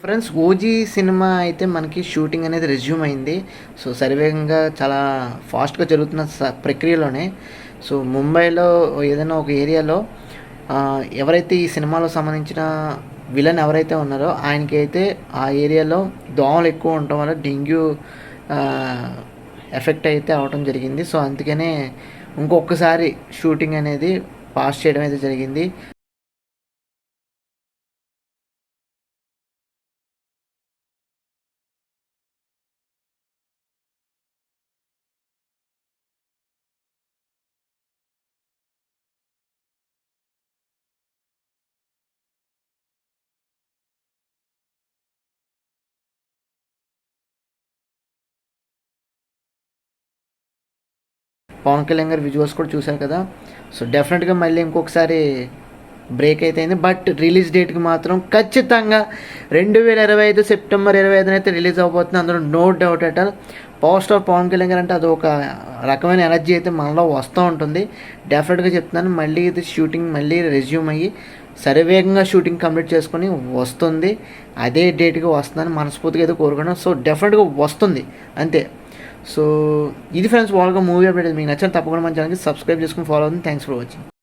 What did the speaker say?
Friends, 'OG' cinema అయితే మనకి shooting అనేది రెజ్యూమ్ అయింది. సో, శరవేగంగా చాలా ఫాస్ట్‌గా జరుగుతున్న ప్రక్రియలోనే సో, ముంబైలో ఏదైనా ఒక ఏరియాలో ఎవరైతే ఈ సినిమాలో సంబంధించిన విలన్ ఎవరైతే ఉన్నారో ఆయనకైతే ఆ ఏరియాలో దోమలు ఎక్కువ ఉండటం వల్ల డెంగ్యూ ఎఫెక్ట్ అయితే అవ్వటం జరిగింది. సో, అందుకనే ఇంకొకసారి షూటింగ్ అనేది పాస్ చేయడం అయితే జరిగింది. పవన్ కళ్యాణ్ గారి విజువల్స్ కూడా చూశారు కదా. సో డెఫినెట్గా మళ్ళీ ఇంకొకసారి బ్రేక్ అయితే అయింది. బట్ రిలీజ్ డేట్కి మాత్రం ఖచ్చితంగా 2025 సెప్టెంబర్ 25 అయితే రిలీజ్ అవబోతుంది. అందులో no doubt at all. Power star Pawan Kalyan garu అంటే అది ఒక రకమైన ఎనర్జీ అయితే మనలో వస్తూ ఉంటుంది. డెఫినెట్గా చెప్తున్నాను, మళ్ళీ ఇది షూటింగ్ మళ్ళీ రెజ్యూమ్ అయ్యి శరవేగంగా షూటింగ్ కంప్లీట్ చేసుకొని వస్తుంది. అదే డేట్కి వస్తుందని మనస్ఫూర్తిగా అయితే కోరుకున్నాను. సో డెఫినెట్గా వస్తుంది అంతే. సో ఇది ఫ్రెండ్స్, వాళ్ళగా మూవీ అప్డేట్ మీకు నచ్చిన తప్పకుండా మన ఛానల్కి సబ్స్క్రైబ్ చేసుకుని ఫాలో అవుతుంది. Thanks for watching.